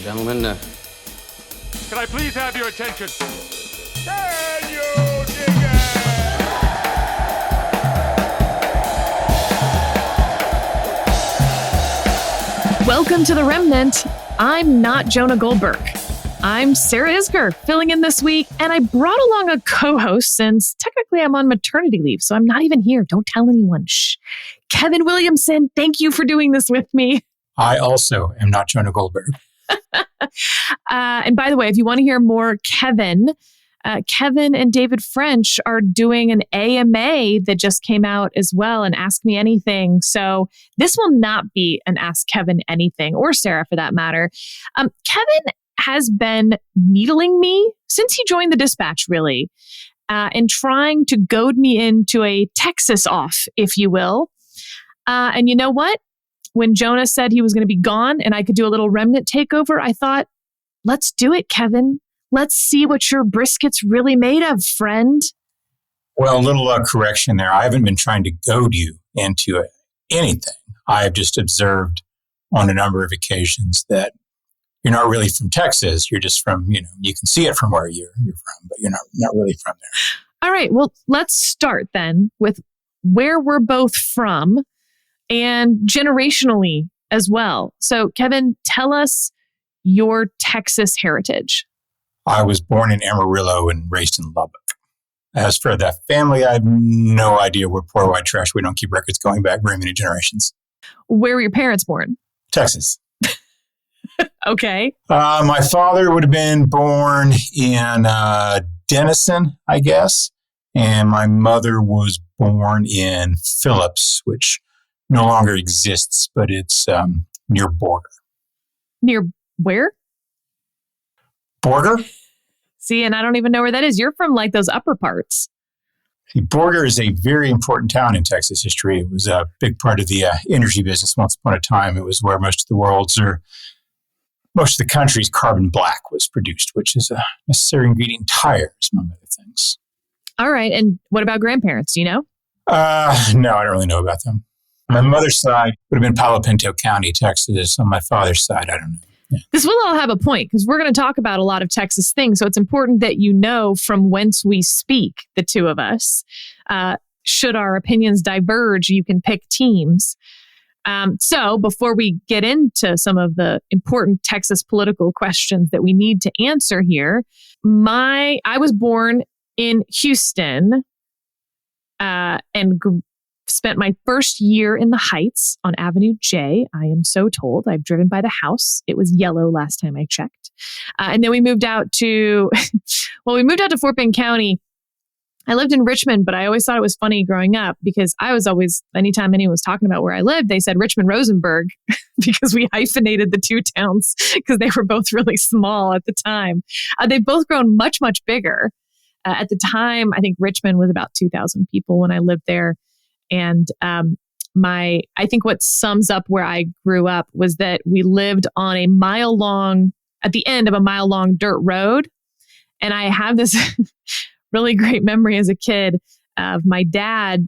Gentlemen, can I please have your attention? Can you dig it? Welcome to the Remnant. I'm not Jonah Goldberg. I'm Sarah Isgur, filling in this week, and I brought along a co-host since technically I'm on maternity leave, so I'm not even here. Don't tell anyone. Shh. Kevin Williamson, thank you for doing this with me. I also am not Jonah Goldberg. And by the way, if you want to hear more Kevin and David French are doing an AMA that just came out as well, and Ask Me Anything. So this will not be an Ask Kevin Anything, or Sarah for that matter. Kevin has been needling me since he joined the Dispatch, really, and trying to goad me into a Texas off, if you will. And you know what? When Jonah said he was going to be gone and I could do a little Remnant takeover, I thought, let's do it, Kevin. Let's see what your brisket's really made of, friend. Well, a little correction there. I haven't been trying to goad you into anything. I've just observed on a number of occasions that you're not really from Texas. You're just from, you can see it from where you're from, but you're not really from there. All right. Well, let's start then with where we're both from and generationally as well. So, Kevin, tell us your Texas heritage. I was born in Amarillo and raised in Lubbock. As for the family, I have no idea. We're poor white trash. We don't keep records going back very many generations. Where were your parents born? Texas. Okay. My father would have been born in Denison, I guess. And my mother was born in Phillips, which no longer exists, but it's near Borger. Near where? Borger? See, and I don't even know where that is. You're from like those upper parts. See, Borger is a very important town in Texas history. It was a big part of the energy business once upon a time. It was where most of the country's carbon black was produced, which is a necessary ingredient in tires, among other things. All right. And what about grandparents? Do you know? No, I don't really know about them. My mother's side would have been Palo Pinto County, Texas. On my father's side, I don't know. Yeah. This will all have a point because we're going to talk about a lot of Texas things. So it's important that you know from whence we speak, the two of us. Should our opinions diverge, you can pick teams. So before we get into some of the important Texas political questions that we need to answer here, I was born in Houston and spent my first year in the Heights on Avenue J. I am so told. I've driven by the house. It was yellow last time I checked. And then we moved out to, Fort Bend County. I lived in Richmond, but I always thought it was funny growing up because I was always, anytime anyone was talking about where I lived, they said Richmond-Rosenberg because we hyphenated the two towns because they were both really small at the time. They've both grown much, much bigger. At the time, I think Richmond was about 2,000 people when I lived there. And I think what sums up where I grew up was that we lived on at the end of a mile-long dirt road. And I have this really great memory as a kid of my dad,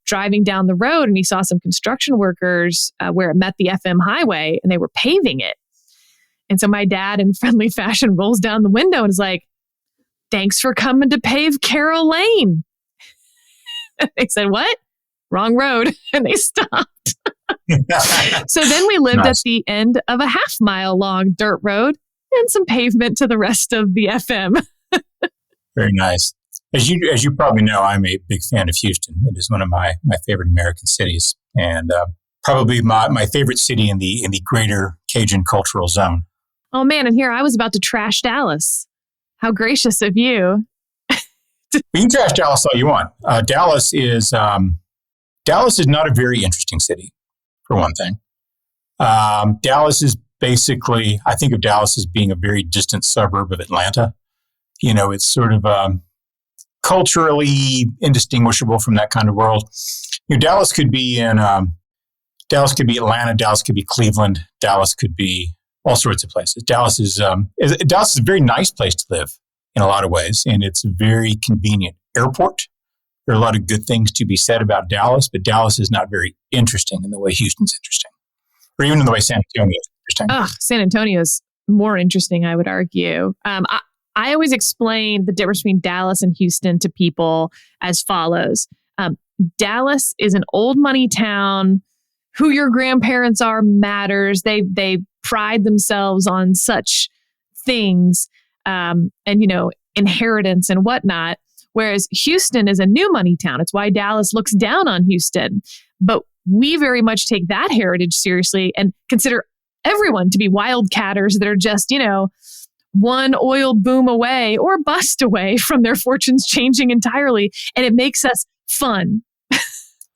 driving down the road and he saw some construction workers where it met the FM highway and they were paving it. And so my dad in friendly fashion rolls down the window and is like, "Thanks for coming to pave Carroll Lane." They said, "What? Wrong road." And they stopped. So then we lived at the end of a 1/2 mile long dirt road and some pavement to the rest of the FM. Very nice. As you probably know, I'm a big fan of Houston. It is one of my favorite American cities, and probably my favorite city in the greater Cajun cultural zone. Oh man, and here I was about to trash Dallas. How gracious of you. You can trash Dallas all you want. Dallas is not a very interesting city, for one thing. Dallas is basically, I think of Dallas as being a very distant suburb of Atlanta. It's sort of culturally indistinguishable from that kind of world. Dallas could be Atlanta, Dallas could be Cleveland, Dallas could be all sorts of places. Dallas is a very nice place to live in a lot of ways, and it's a very convenient airport. There are a lot of good things to be said about Dallas, but Dallas is not very interesting in the way Houston's interesting, or even in the way San Antonio is interesting. San Antonio's more interesting, I would argue. I always explain the difference between Dallas and Houston to people as follows. Dallas is an old money town. Who your grandparents are matters. They pride themselves on such things, and inheritance and whatnot. Whereas Houston is a new money town. It's why Dallas looks down on Houston. But we very much take that heritage seriously and consider everyone to be wildcatters that are just, one oil boom away or bust away from their fortunes changing entirely. And it makes us fun. The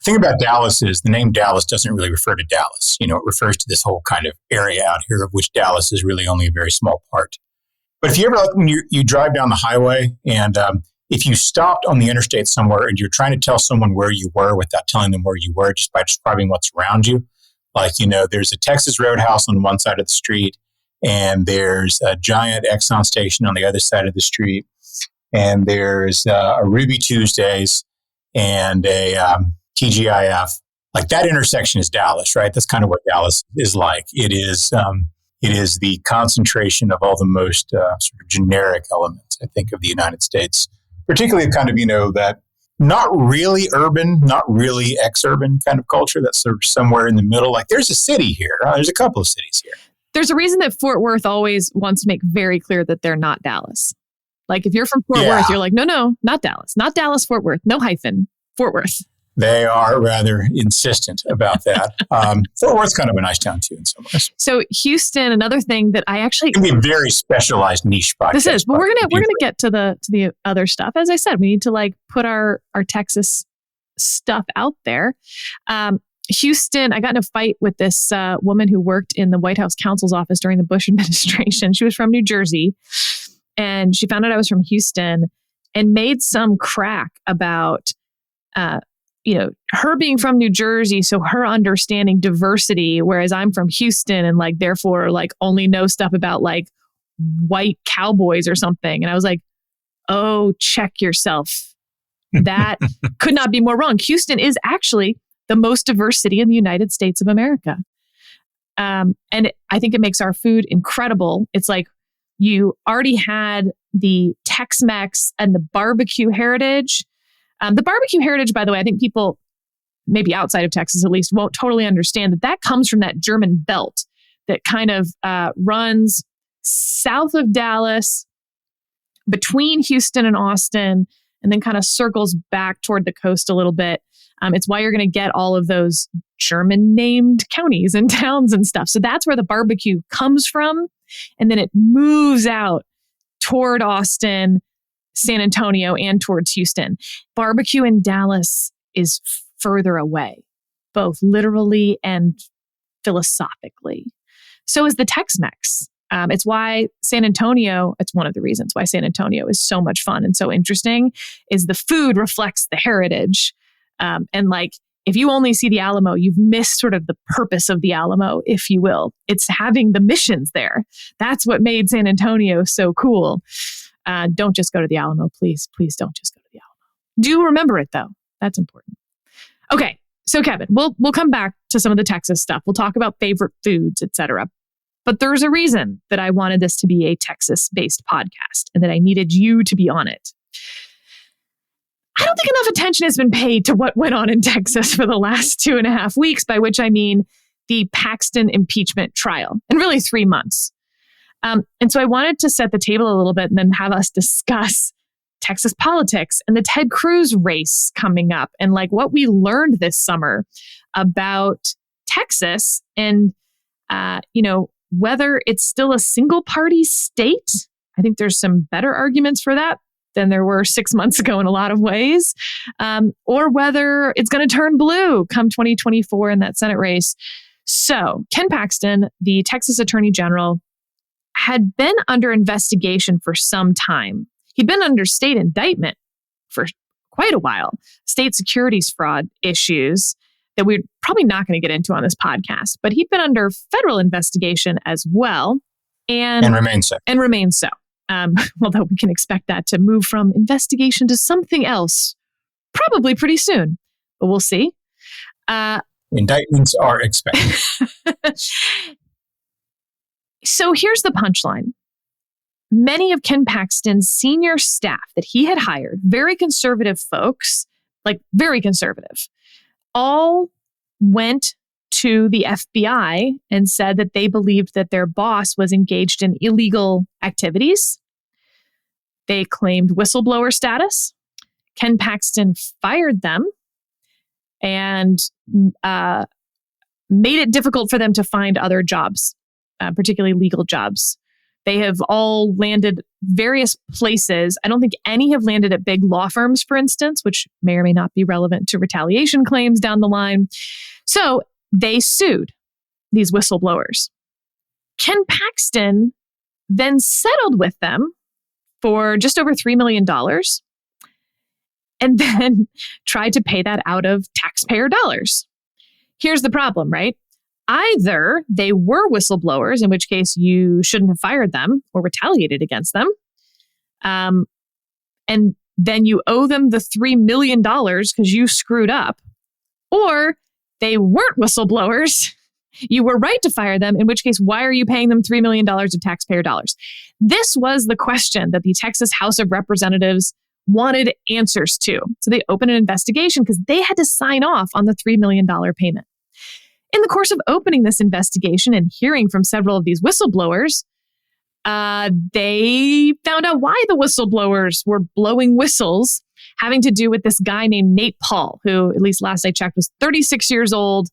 thing about Dallas is the name Dallas doesn't really refer to Dallas. It refers to this whole kind of area out here of which Dallas is really only a very small part. But if you ever, when you drive down the highway and if you stopped on the interstate somewhere and you're trying to tell someone where you were without telling them where you were, just by describing what's around you, like, there's a Texas Roadhouse on one side of the street, and there's a giant Exxon station on the other side of the street, and there's a Ruby Tuesdays and a TGIF. Like, that intersection is Dallas, right? That's kind of what Dallas is like. It is the concentration of all the most sort of generic elements, I think, of the United States, particularly kind of, that not really urban, not really ex-urban kind of culture that's sort of somewhere in the middle. Like, there's a city here. There's a couple of cities here. There's a reason that Fort Worth always wants to make very clear that they're not Dallas. Like, if you're from Fort Worth, you're like, no, not Dallas. Not Dallas, Fort Worth. No hyphen. Fort Worth. They are rather insistent about that. Fort Worth's kind of a nice town, too, in some ways. So Houston, another thing that I actually... It can be a very specialized niche podcast. This is, but we're gonna get to the other stuff. As I said, we need to put our Texas stuff out there. Houston, I got in a fight with this woman who worked in the White House counsel's office during the Bush administration. She was from New Jersey, and she found out I was from Houston and made some crack about, her being from New Jersey, so her understanding diversity, whereas I'm from Houston and therefore only know stuff about white cowboys or something. And I was like, oh, check yourself. That could not be more wrong. Houston is actually the most diverse city in the United States of America. And I think it makes our food incredible. It's like you already had the Tex-Mex and the barbecue heritage. The barbecue heritage, by the way, I think people, maybe outside of Texas at least, won't totally understand that comes from that German belt that kind of runs south of Dallas, between Houston and Austin, and then kind of circles back toward the coast a little bit. It's why you're going to get all of those German-named counties and towns and stuff. So that's where the barbecue comes from. And then it moves out toward Austin, San Antonio, and towards Houston. Barbecue in Dallas is further away, both literally and philosophically. So is the Tex-Mex. It's why San Antonio, it's one of the reasons why San Antonio is so much fun and so interesting, is the food reflects the heritage. If you only see the Alamo, you've missed sort of the purpose of the Alamo, if you will. It's having the missions there. That's what made San Antonio so cool. Don't just go to the Alamo, please. Please don't just go to the Alamo. Do remember it, though. That's important. Okay, so Kevin, we'll come back to some of the Texas stuff. We'll talk about favorite foods, etc. But there's a reason that I wanted this to be a Texas-based podcast and that I needed you to be on it. I don't think enough attention has been paid to what went on in Texas for the last 2.5 weeks, by which I mean the Paxton impeachment trial, and really 3 months. And so I wanted to set the table a little bit and then have us discuss Texas politics and the Ted Cruz race coming up and what we learned this summer about Texas and, whether it's still a single party state. I think there's some better arguments for that than there were 6 months ago in a lot of ways, or whether it's going to turn blue come 2024 in that Senate race. So Ken Paxton, the Texas Attorney General, had been under investigation for some time. He'd been under state indictment for quite a while, state securities fraud issues that we're probably not going to get into on this podcast, but he'd been under federal investigation as well. And remains so. And remains so. Although we can expect that to move from investigation to something else probably pretty soon, but we'll see. Indictments are expected. So here's the punchline. Many of Ken Paxton's senior staff that he had hired, very conservative folks, like very conservative, all went to the FBI and said that they believed that their boss was engaged in illegal activities. They claimed whistleblower status. Ken Paxton fired them and made it difficult for them to find other jobs, particularly legal jobs. They have all landed various places. I don't think any have landed at big law firms, for instance, which may or may not be relevant to retaliation claims down the line. So they sued these whistleblowers. Ken Paxton then settled with them for just over $3 million and then tried to pay that out of taxpayer dollars. Here's the problem, right? Either they were whistleblowers, in which case you shouldn't have fired them or retaliated against them. And then you owe them the $3 million because you screwed up. Or they weren't whistleblowers. You were right to fire them, in which case, why are you paying them $3 million of taxpayer dollars? This was the question that the Texas House of Representatives wanted answers to. So they opened an investigation because they had to sign off on the $3 million payment. In the course of opening this investigation and hearing from several of these whistleblowers, they found out why the whistleblowers were blowing whistles having to do with this guy named Nate Paul, who, at least last I checked, was 36 years old,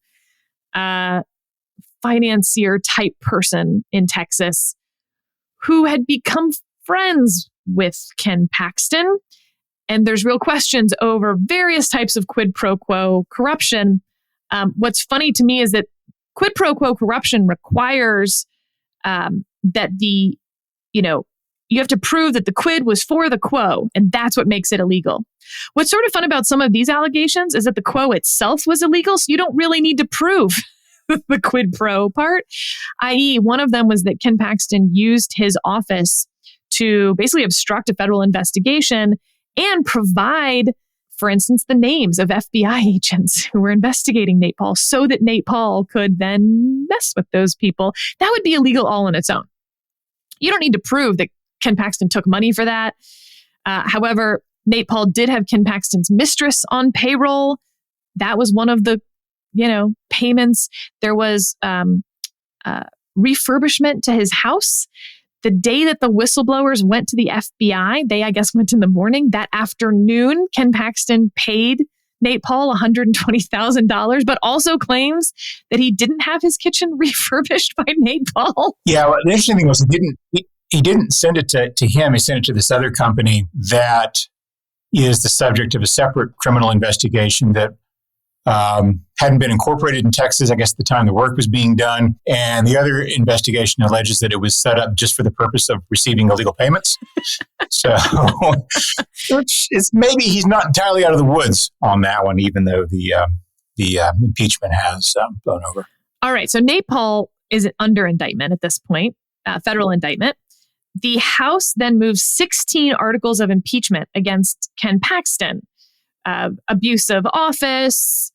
financier type person in Texas who had become friends with Ken Paxton. And there's real questions over various types of quid pro quo corruption. What's funny to me is that quid pro quo corruption requires that you have to prove that the quid was for the quo, and that's what makes it illegal. What's sort of fun about some of these allegations is that the quo itself was illegal, so you don't really need to prove the quid pro part, i.e. one of them was that Ken Paxton used his office to basically obstruct a federal investigation and provide, for instance, the names of FBI agents who were investigating Nate Paul so that Nate Paul could then mess with those people. That would be illegal all on its own. You don't need to prove that Ken Paxton took money for that. However, Nate Paul did have Ken Paxton's mistress on payroll. That was one of the, payments. There was refurbishment to his house. The day that the whistleblowers went to the FBI, they, I guess, went in the morning. That afternoon, Ken Paxton paid Nate Paul $120,000, but also claims that he didn't have his kitchen refurbished by Nate Paul. Yeah, well, the interesting thing was he didn't send it to him. He sent it to this other company that is the subject of a separate criminal investigation that hadn't been incorporated in Texas, I guess, at the time the work was being done. And the other investigation alleges that it was set up just for the purpose of receiving illegal payments. So it's maybe he's not entirely out of the woods on that one, even though the impeachment has blown over. All right. So Nate Paul is under indictment at this point, federal indictment. The House then moves 16 articles of impeachment against Ken Paxton. Abuse of office,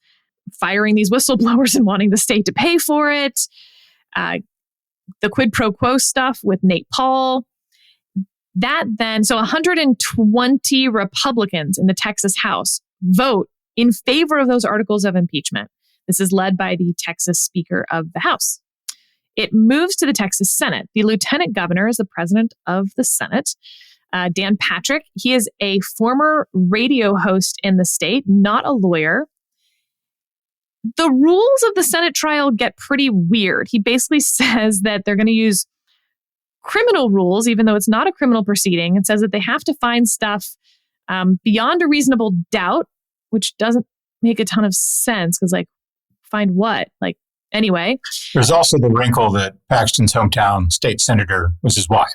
firing these whistleblowers and wanting the state to pay for it, the quid pro quo stuff with Nate Paul. So 120 Republicans in the Texas House vote in favor of those articles of impeachment. This is led by the Texas Speaker of the House. It moves to the Texas Senate. The lieutenant governor is the president of the Senate. Dan Patrick, he is a former radio host in the state, not a lawyer. The rules of the Senate trial get pretty weird. He basically says that they're going to use criminal rules, even though it's not a criminal proceeding, and says that they have to find stuff beyond a reasonable doubt, which doesn't make a ton of sense because, find what? Anyway. There's also the wrinkle that Paxton's hometown state senator was his wife.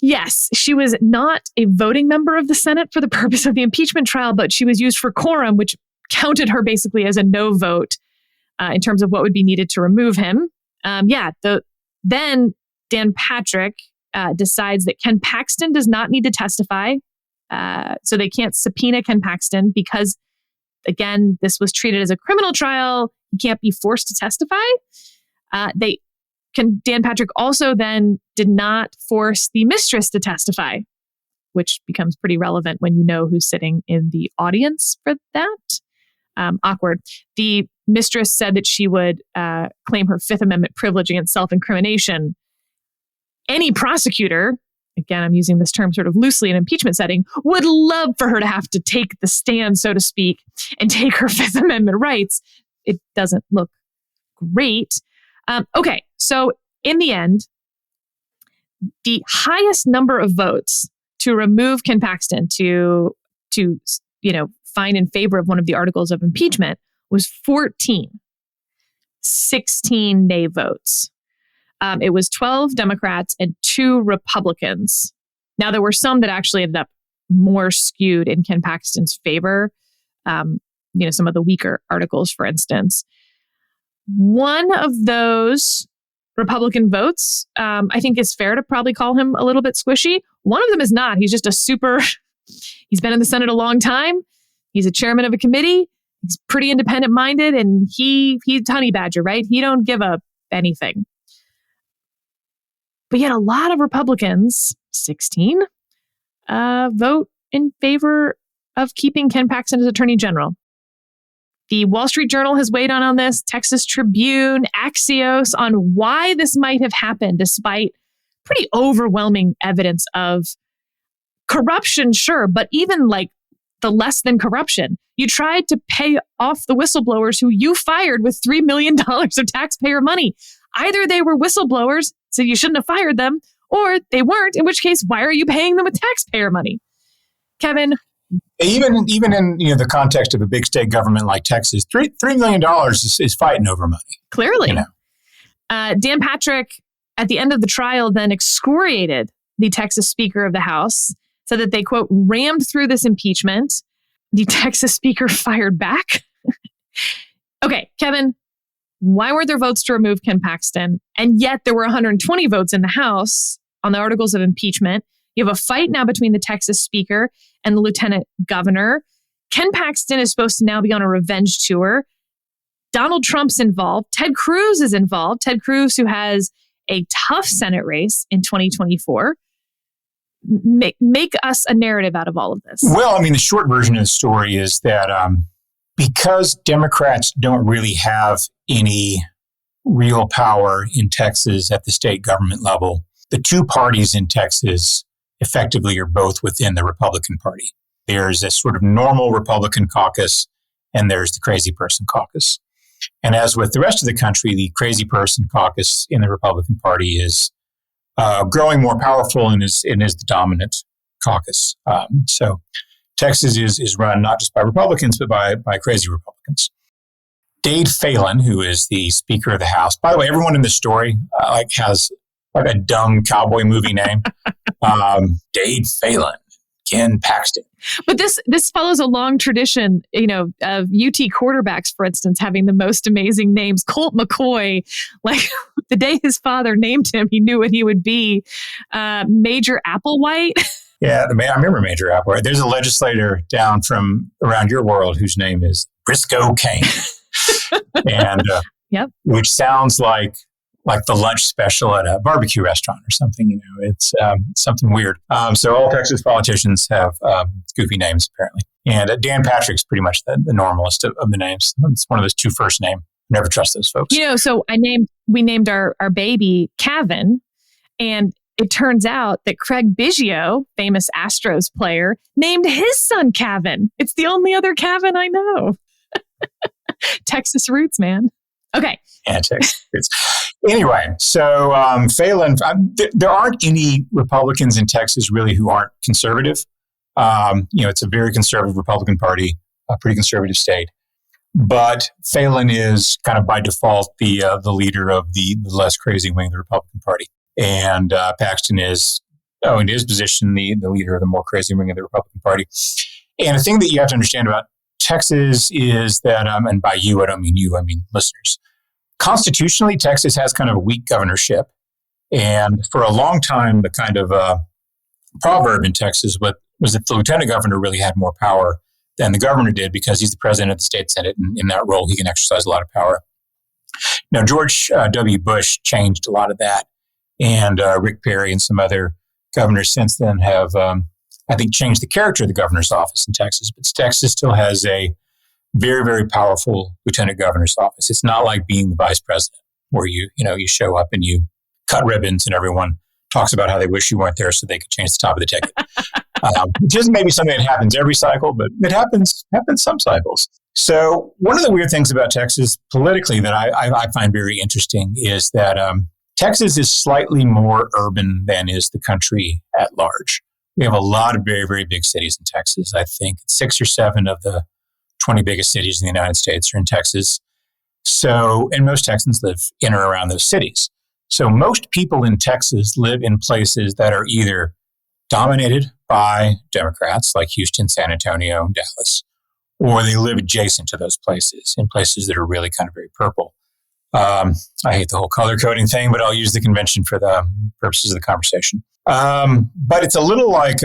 Yes, she was not a voting member of the Senate for the purpose of the impeachment trial, but she was used for quorum, which counted her basically as a no vote in terms of what would be needed to remove him. Then Dan Patrick decides that Ken Paxton does not need to testify. So they can't subpoena Ken Paxton because, again, this was treated as a criminal trial. He can't be forced to testify. They Dan Patrick also then did not force the mistress to testify, which becomes pretty relevant when you know who's sitting in the audience for that. Awkward. The mistress said that she would claim her Fifth Amendment privilege against self-incrimination. Any prosecutor, again, I'm using this term sort of loosely in an impeachment setting, would love for her to have to take the stand, so to speak, and take her Fifth Amendment rights. It doesn't look great. Okay, so in the end, the highest number of votes to remove Ken Paxton to find in favor of one of the articles of impeachment was 14. 16 nay votes. It was 12 Democrats and 2 Republicans. Now, there were some that actually ended up more skewed in Ken Paxton's favor. Some of the weaker articles, for instance. One of those Republican votes, I think it's fair to probably call him a little bit squishy. One of them is not. He's just he's been in the Senate a long time. He's a chairman of a committee. He's pretty independent minded, and he's honey badger, right? He don't give up anything. But yet a lot of Republicans, 16, vote in favor of keeping Ken Paxton as Attorney General. The Wall Street Journal has weighed on this, Texas Tribune, Axios, on why this might have happened despite pretty overwhelming evidence of corruption, sure, but even like the less than corruption. You tried to pay off the whistleblowers who you fired with $3 million of taxpayer money. Either they were whistleblowers, so you shouldn't have fired them, or they weren't, in which case, why are you paying them with taxpayer money? Kevin? Even in the context of a big state government like Texas, $3 million is fighting over money. Clearly. Dan Patrick, at the end of the trial, then excoriated the Texas Speaker of the House, said that they, quote, rammed through this impeachment. The Texas Speaker fired back. Okay, Kevin, why weren't there votes to remove Ken Paxton? And yet there were 120 votes in the House on the articles of impeachment. You have a fight now between the Texas Speaker and the Lieutenant Governor. Ken Paxton is supposed to now be on a revenge tour. Donald Trump's involved. Ted Cruz is involved. Ted Cruz, who has a tough Senate race in 2024. Make us a narrative out of all of this. Well, I mean, the short version of the story is that because Democrats don't really have any real power in Texas at the state government level, the two parties in Texas effectively are both within the Republican Party. There's a sort of normal Republican caucus, and there's the crazy person caucus. And as with the rest of the country, the crazy person caucus in the Republican Party is growing more powerful and is the dominant caucus. So Texas is run not just by Republicans, but by crazy Republicans. Dade Phelan, who is the Speaker of the House. By the way, everyone in this story has like a dumb cowboy movie name. Dade Phelan, Ken Paxton. But this follows a long tradition, of UT quarterbacks, for instance, having the most amazing names. Colt McCoy, like the day his father named him, he knew what he would be. Major Applewhite. Yeah, I remember Major Applewhite. There's a legislator down from around your world whose name is Briscoe Kane. And yep. Which sounds like the lunch special at a barbecue restaurant or something. It's something weird. So all Texas politicians have goofy names, apparently. And Dan Patrick's pretty much the normalest of the names. It's one of those two first name. Never trust those folks. So we named our baby Kevin, and it turns out that Craig Biggio, famous Astros player, named his son Kevin. It's the only other Kevin I know. Texas roots, man. Okay. Yeah, Texas roots. Anyway, so Phelan, there aren't any Republicans in Texas really who aren't conservative. It's a very conservative Republican Party, a pretty conservative state. But Phelan is kind of by default the leader of the less crazy wing of the Republican Party. And Paxton is, in his position, the leader of the more crazy wing of the Republican Party. And the thing that you have to understand about Texas is that, and by you, I don't mean you, I mean listeners. Constitutionally, Texas has kind of a weak governorship. And for a long time, the kind of proverb in Texas was that the lieutenant governor really had more power than the governor did because he's the president of the state senate. And in that role, he can exercise a lot of power. Now, George W. Bush changed a lot of that, and Rick Perry and some other governors since then have, I think, changed the character of the governor's office in Texas. But Texas still has a very, very powerful lieutenant governor's office. It's not like being the vice president, where you show up and you cut ribbons and everyone talks about how they wish you weren't there so they could change the top of the ticket. Which isn't maybe something that happens every cycle, but it happens some cycles. So one of the weird things about Texas politically that I find very interesting is that Texas is slightly more urban than is the country at large. We have a lot of very, very big cities in Texas. I think 6 or 7 of the 20 biggest cities in the United States are in Texas. So, and most Texans live in or around those cities. So most people in Texas live in places that are either dominated by Democrats like Houston, San Antonio, and Dallas, or they live adjacent to those places, in places that are really kind of very purple. I hate the whole color coding thing, but I'll use the convention for the purposes of the conversation. But it's a little like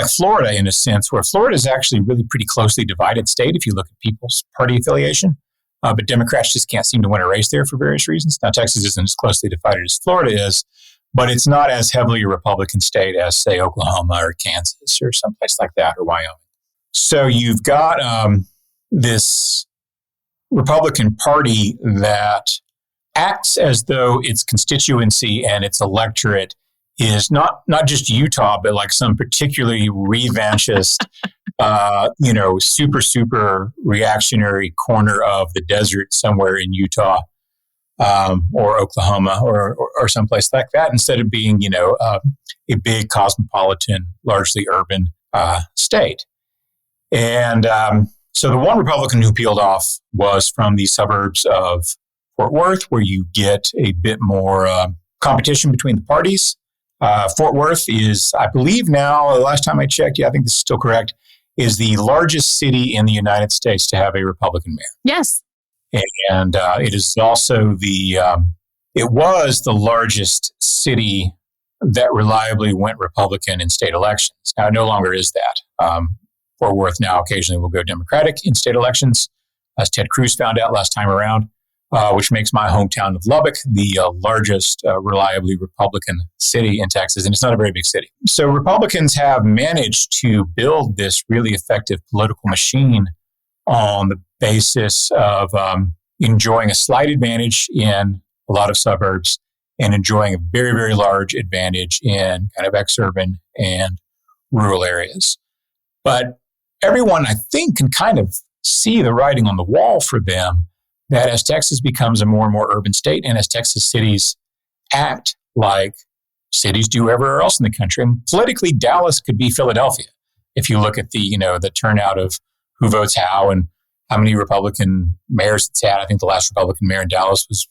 Florida in a sense, where Florida is actually a really pretty closely divided state if you look at people's party affiliation. But Democrats just can't seem to win a race there for various reasons. Now, Texas isn't as closely divided as Florida is, but it's not as heavily a Republican state as, say, Oklahoma or Kansas or someplace like that, or Wyoming. So you've got this Republican Party that acts as though its constituency and its electorate is not just Utah, but like some particularly revanchist, super reactionary corner of the desert somewhere in Utah or Oklahoma or someplace like that, instead of being, a big cosmopolitan, largely urban state. And so the one Republican who peeled off was from the suburbs of Fort Worth, where you get a bit more competition between the parties. Fort Worth is, I believe now, the last time I checked, I think this is still correct, is the largest city in the United States to have a Republican mayor. Yes. And it is also it was the largest city that reliably went Republican in state elections. Now, it no longer is that. Fort Worth now occasionally will go Democratic in state elections, as Ted Cruz found out last time around, which makes my hometown of Lubbock the largest reliably Republican city in Texas, and it's not a very big city. So Republicans have managed to build this really effective political machine on the basis of enjoying a slight advantage in a lot of suburbs and enjoying a very, very large advantage in kind of exurban and rural areas. But everyone, I think, can kind of see the writing on the wall for them that as Texas becomes a more and more urban state, and as Texas cities act like cities do everywhere else in the country, and politically, Dallas could be Philadelphia. If you look at the turnout of who votes how and how many Republican mayors it's had. I think the last Republican mayor in Dallas was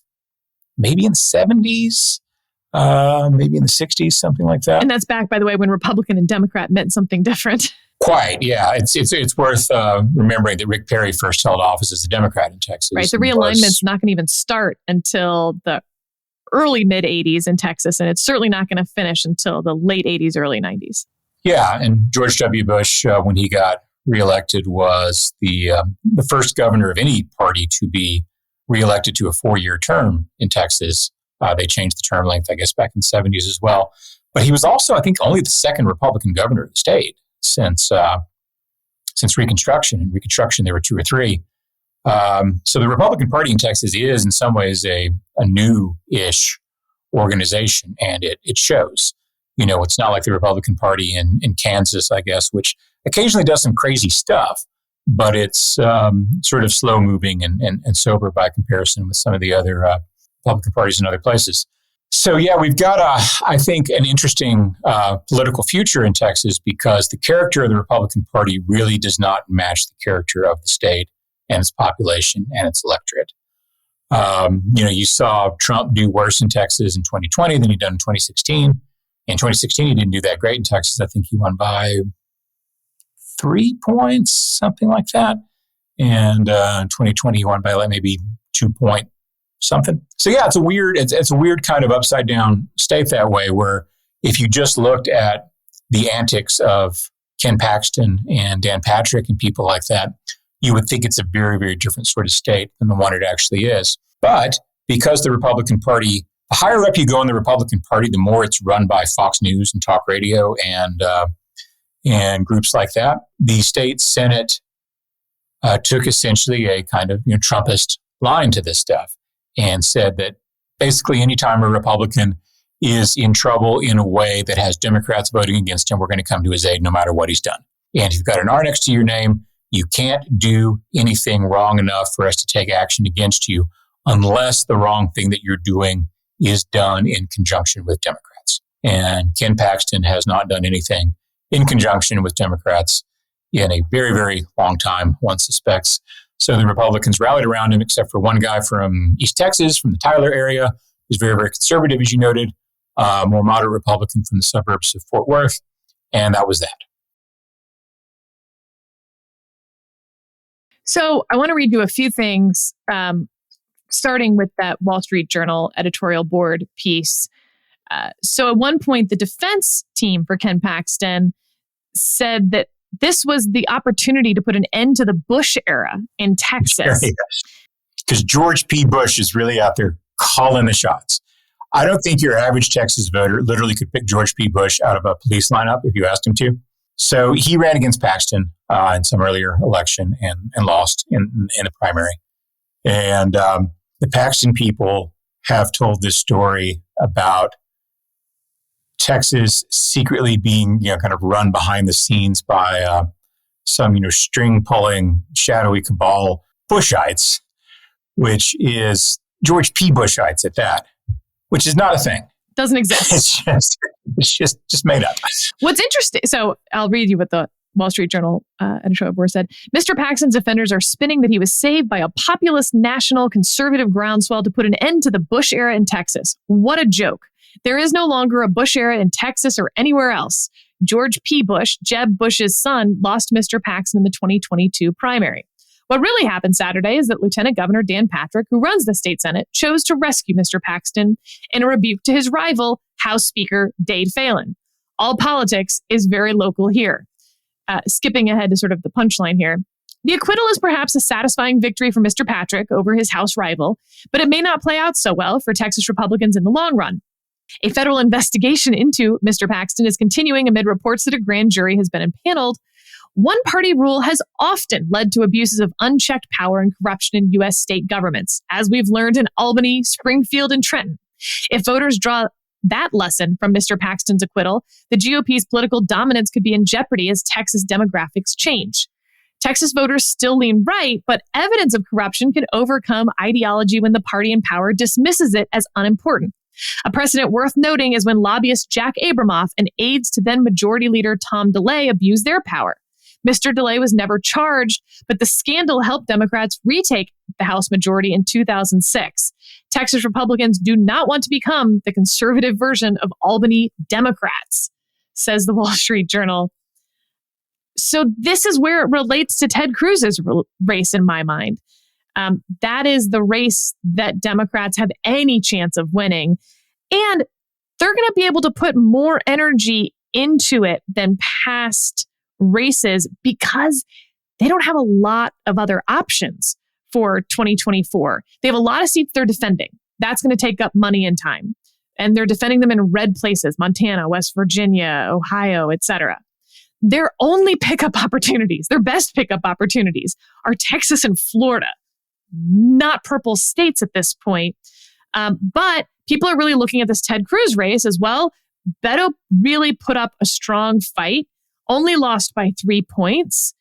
maybe in the 70s, maybe in the 60s, something like that. And that's back, by the way, when Republican and Democrat meant something different. Quite, yeah. It's worth remembering that Rick Perry first held office as a Democrat in Texas. Right. The realignment's not going to even start until the early mid-'80s in Texas, and it's certainly not going to finish until the late '80s, early '90s. Yeah, and George W. Bush, when he got reelected, was the first governor of any party to be reelected to a 4-year term in Texas. They changed the term length, I guess, back in the 70s as well. But he was also, I think, only the second Republican governor of the state since Reconstruction. In Reconstruction, there were 2 or 3. So the Republican Party in Texas is, in some ways, a new-ish organization, and it shows. It's not like the Republican Party in Kansas, I guess, which occasionally does some crazy stuff, but it's sort of slow-moving and sober by comparison with some of the other Republican parties in other places. So, yeah, we've got, I think, an interesting political future in Texas because the character of the Republican Party really does not match the character of the state and its population and its electorate. You saw Trump do worse in Texas in 2020 than he'd done in 2016. In 2016, he didn't do that great in Texas. I think he won by 3 points, something like that. And in 2020, he won by like maybe 2 point something. So yeah, it's a weird kind of upside down state that way, where if you just looked at the antics of Ken Paxton and Dan Patrick and people like that, you would think it's a very, very different sort of state than the one it actually is. But because the Republican Party, the higher up you go in the Republican Party, the more it's run by Fox News and talk radio and groups like that. The state Senate took essentially a kind of Trumpist line to this stuff and said that basically anytime a Republican is in trouble in a way that has Democrats voting against him, we're going to come to his aid no matter what he's done. And if you've got an R next to your name, you can't do anything wrong enough for us to take action against you unless the wrong thing that you're doing is done in conjunction with Democrats. And Ken Paxton has not done anything in conjunction with Democrats in a very, very long time, one suspects. So the Republicans rallied around him, except for one guy from East Texas, from the Tyler area, who's very, very conservative, as you noted, more moderate Republican from the suburbs of Fort Worth. And that was that. So I want to read you a few things, starting with that Wall Street Journal editorial board piece. So at one point, the defense team for Ken Paxton said that this was the opportunity to put an end to the Bush era in Texas. Because George P. Bush is really out there calling the shots. I don't think your average Texas voter literally could pick George P. Bush out of a police lineup if you asked him to. So he ran against Paxton in some earlier election and lost in the primary. And the Paxton people have told this story about Texas secretly being, kind of run behind the scenes by some, string pulling, shadowy cabal Bushites, which is George P. Bushites at that, which is not a thing. Doesn't exist. It's just made up. What's interesting, so I'll read you what the Wall Street Journal editorial board said. Mr. Paxton's defenders are spinning that he was saved by a populist national conservative groundswell to put an end to the Bush era in Texas. What a joke. There is no longer a Bush era in Texas or anywhere else. George P. Bush, Jeb Bush's son, lost Mr. Paxton in the 2022 primary. What really happened Saturday is that Lieutenant Governor Dan Patrick, who runs the state Senate, chose to rescue Mr. Paxton in a rebuke to his rival, House Speaker Dade Phelan. All politics is very local here. Skipping ahead to sort of the punchline here. The acquittal is perhaps a satisfying victory for Mr. Patrick over his House rival, but it may not play out so well for Texas Republicans in the long run. A federal investigation into Mr. Paxton is continuing amid reports that a grand jury has been impaneled. One-party rule has often led to abuses of unchecked power and corruption in U.S. state governments, as we've learned in Albany, Springfield, and Trenton. If voters draw that lesson from Mr. Paxton's acquittal, the GOP's political dominance could be in jeopardy as Texas demographics change. Texas voters still lean right, but evidence of corruption can overcome ideology when the party in power dismisses it as unimportant. A precedent worth noting is when lobbyist Jack Abramoff and aides to then Majority Leader Tom DeLay abused their power. Mr. DeLay was never charged, but the scandal helped Democrats retake the House majority in 2006. Texas Republicans do not want to become the conservative version of Albany Democrats, says the Wall Street Journal. So this is where it relates to Ted Cruz's race in my mind. That is the race that Democrats have any chance of winning. And they're going to be able to put more energy into it than past races because they don't have a lot of other options for 2024. They have a lot of seats they're defending. That's going to take up money and time. And they're defending them in red places, Montana, West Virginia, Ohio, etc. Their only pickup opportunities, their best pickup opportunities are Texas and Florida, not purple states at this point. But people are really looking at this Ted Cruz race as well. Beto really put up a strong fight, only lost by 3 points.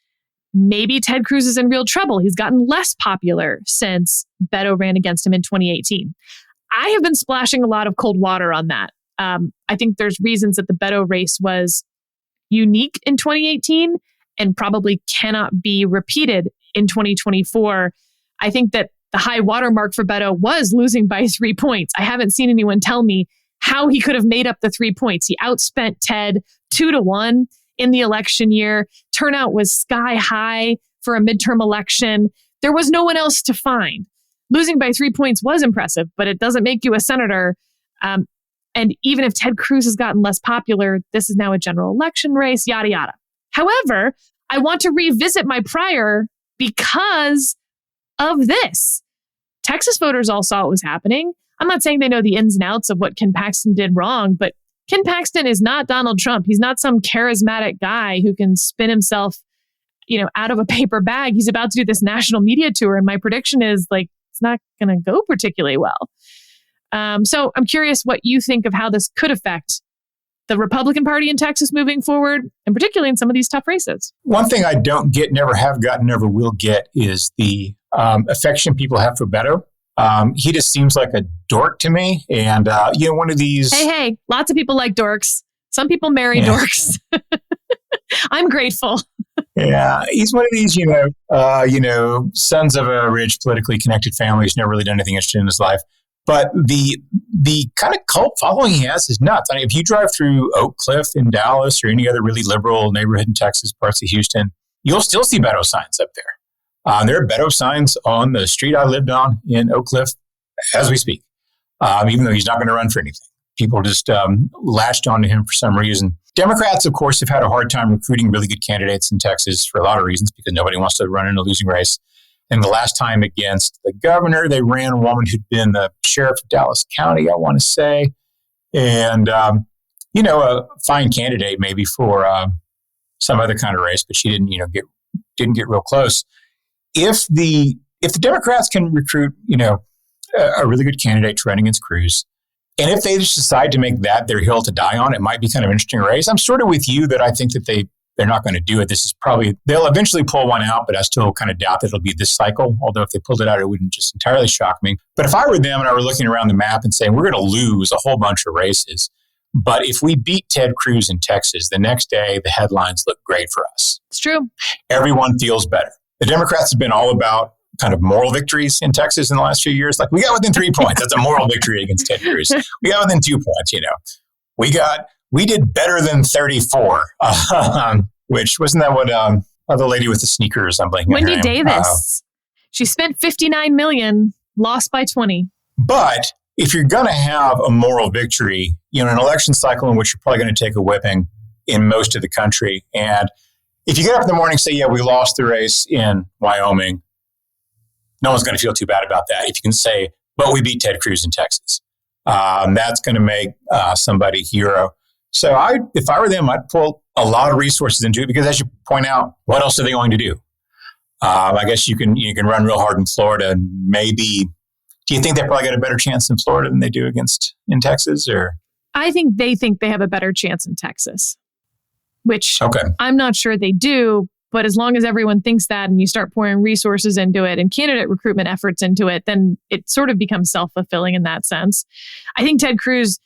Maybe Ted Cruz is in real trouble. He's gotten less popular since Beto ran against him in 2018. I have been splashing a lot of cold water on that. I think there's reasons that the Beto race was unique in 2018 and probably cannot be repeated in 2024. I think that the high watermark for Beto was losing by 3 points. I haven't seen anyone tell me how he could have made up the 3 points. He outspent Ted 2-1 in the election year. Turnout was sky high for a midterm election. There was no one else to find. Losing by 3 points was impressive, but it doesn't make you a senator. And even if Ted Cruz has gotten less popular, this is now a general election race, yada, yada. However, I want to revisit my prior because of this. Texas voters all saw what was happening. I'm not saying they know the ins and outs of what Ken Paxton did wrong, but Ken Paxton is not Donald Trump. He's not some charismatic guy who can spin himself, out of a paper bag. He's about to do this national media tour. And my prediction is it's not going to go particularly well. So I'm curious what you think of how this could affect the Republican Party in Texas moving forward, and particularly in some of these tough races. One thing I don't get, never have gotten, never will get is the affection people have for Beto. He just seems like a dork to me. And, one of these... Hey, lots of people like dorks. Some people marry dorks. I'm grateful. Yeah, he's one of these, sons of a rich, politically connected family who's never really done anything interesting in his life. But the kind of cult following he has is nuts. I mean, if you drive through Oak Cliff in Dallas or any other really liberal neighborhood in Texas, parts of Houston, you'll still see Beto signs up there. There are Beto signs on the street I lived on in Oak Cliff as we speak, even though he's not going to run for anything. People just latched onto him for some reason. Democrats, of course, have had a hard time recruiting really good candidates in Texas for a lot of reasons because nobody wants to run in a losing race. And the last time against the governor, they ran a woman who'd been the sheriff of Dallas County, I want to say. And, a fine candidate maybe for some other kind of race, but she didn't get real close. If the Democrats can recruit, a really good candidate to run against Cruz, and if they just decide to make that their hill to die on, it might be kind of an interesting race. I'm sort of with you that I think that they're not going to do it. This is they'll eventually pull one out, but I still kind of doubt that it'll be this cycle. Although if they pulled it out, it wouldn't just entirely shock me. But if I were them and I were looking around the map and saying, we're going to lose a whole bunch of races, but if we beat Ted Cruz in Texas, the next day, the headlines look great for us. It's true. Everyone feels better. The Democrats have been all about kind of moral victories in Texas in the last few years. Like we got within 3 points. That's a moral victory against Ted Cruz. We got within 2 points, We did better than 34. Which wasn't that what the lady with the sneakers? I'm blanking. Wendy Davis. She spent $59 million, lost by 20. But if you're going to have a moral victory, an election cycle in which you're probably going to take a whipping in most of the country, and if you get up in the morning and say, "Yeah, we lost the race in Wyoming," no one's going to feel too bad about that. If you can say, "But we beat Ted Cruz in Texas," that's going to make somebody hero. So if I were them, I'd pull a lot of resources into it because, as you point out, what else are they going to do? I guess you can run real hard in Florida. And maybe, do you think they probably got a better chance in Florida than they do in Texas? Or I think they have a better chance in Texas, which I'm not sure they do. But as long as everyone thinks that and you start pouring resources into it and candidate recruitment efforts into it, then it sort of becomes self-fulfilling in that sense. I think Ted Cruz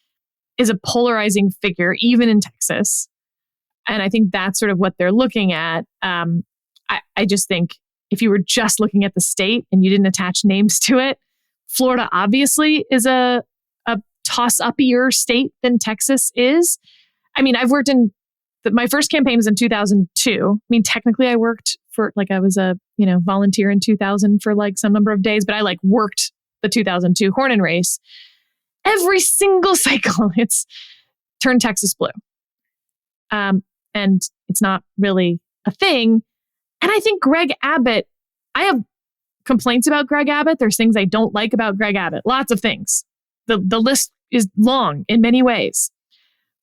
is a polarizing figure, even in Texas. And I think that's sort of what they're looking at. I just think if you were just looking at the state and you didn't attach names to it, Florida obviously is a toss-up-ier state than Texas is. I mean, I've worked in my first campaign was in 2002. I mean, technically I worked for I was a, volunteer in 2000 for some number of days, but I worked the 2002 Hornin race. Every single cycle, it's turned Texas blue. And it's not really a thing. And I think Greg Abbott, I have complaints about Greg Abbott. There's things I don't like about Greg Abbott. Lots of things. The list is long in many ways.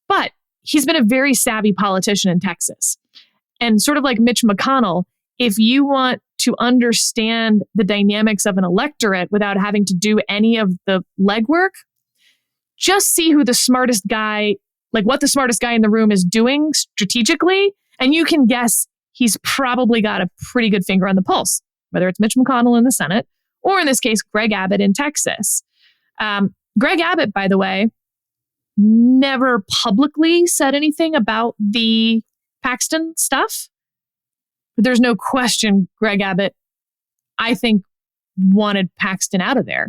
But he's been a very savvy politician in Texas. And sort of like Mitch McConnell, if you want to understand the dynamics of an electorate without having to do any of the legwork, just see who the smartest guy, what the smartest guy in the room is doing strategically. And you can guess he's probably got a pretty good finger on the pulse, whether it's Mitch McConnell in the Senate, or in this case, Greg Abbott in Texas. Greg Abbott, by the way, never publicly said anything about the Paxton stuff. But there's no question Greg Abbott, I think, wanted Paxton out of there.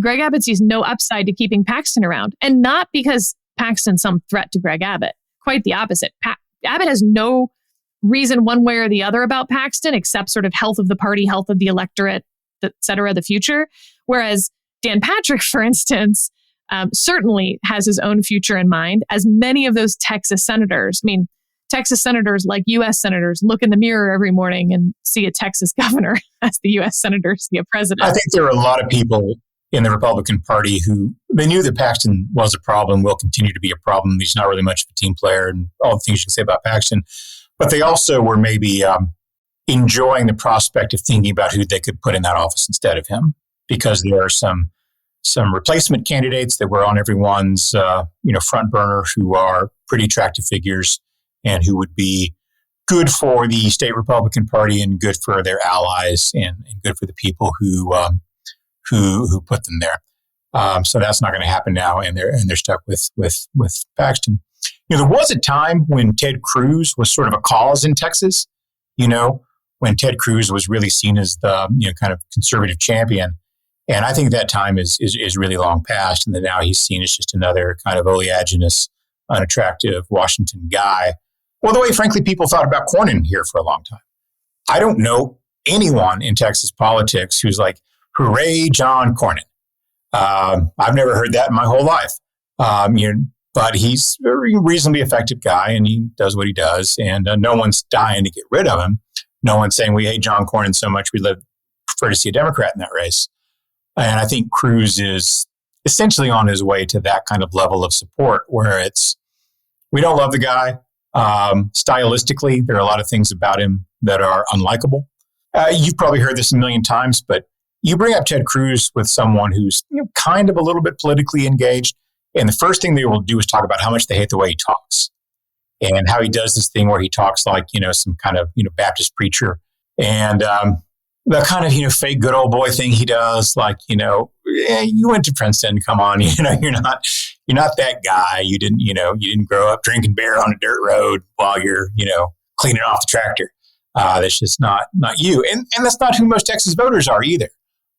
Greg Abbott sees no upside to keeping Paxton around. And not because Paxton's some threat to Greg Abbott. Quite the opposite. Abbott has no reason one way or the other about Paxton, except sort of health of the party, health of the electorate, et cetera, the future. Whereas Dan Patrick, for instance, certainly has his own future in mind, as many of those Texas senators. I mean, Texas senators, like U.S. senators, look in the mirror every morning and see a Texas governor as the U.S. senator see a president. I think there are a lot of people in the Republican Party who they knew that Paxton was a problem, will continue to be a problem. He's not really much of a team player and all the things you can say about Paxton. But they also were maybe enjoying the prospect of thinking about who they could put in that office instead of him, because there are some replacement candidates that were on everyone's front burner who are pretty attractive figures and who would be good for the state Republican Party and good for their allies and good for the people who put them there. So that's not going to happen now, and they're stuck with Paxton. There was a time when Ted Cruz was sort of a cause in Texas. When Ted Cruz was really seen as the kind of conservative champion, and I think that time is really long past, and that now he's seen as just another kind of oleaginous, unattractive Washington guy. Well, the way, frankly, people thought about Cornyn here for a long time. I don't know anyone in Texas politics who's like, hooray, John Cornyn. I've never heard that in my whole life. But he's a very reasonably effective guy, and he does what he does, and no one's dying to get rid of him. No one's saying, we hate John Cornyn so much we prefer to see a Democrat in that race. And I think Cruz is essentially on his way to that kind of level of support where it's, we don't love the guy. Stylistically, there are a lot of things about him that are unlikable. You've probably heard this a million times, but you bring up Ted Cruz with someone who's kind of a little bit politically engaged, and the first thing they will do is talk about how much they hate the way he talks and how he does this thing where he talks like, some kind of, Baptist preacher, and the kind of, fake good old boy thing he does, like, you went to Princeton, come on, you're not that guy. You didn't grow up drinking beer on a dirt road while you're, cleaning off the tractor. That's just not you. And that's not who most Texas voters are either.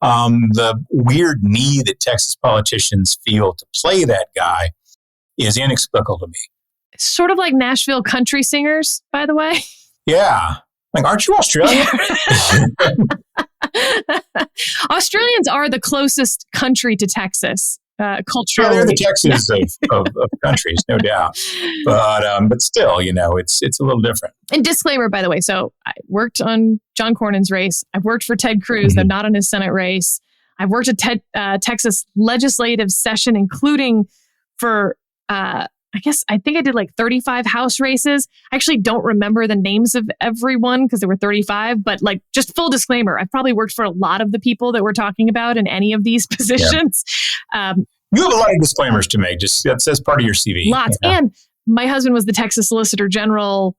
The weird need that Texas politicians feel to play that guy is inexplicable to me. Sort of like Nashville country singers, by the way. Yeah. Like, aren't you Australian? Australians are the closest country to Texas culturally. Yeah, they're the Texas of countries, no doubt. But still, it's a little different. And disclaimer, by the way, so I worked on John Cornyn's race. I've worked for Ted Cruz. I'm not on his Senate race. I've worked at Texas legislative session, including for I think I did like 35 House races. I actually don't remember the names of everyone because there were 35, but like just full disclaimer, I've probably worked for a lot of the people that we're talking about in any of these positions. Yeah. You have a lot of disclaimers to make. Just that's part of your CV. Lots. Yeah. And my husband was the Texas Solicitor General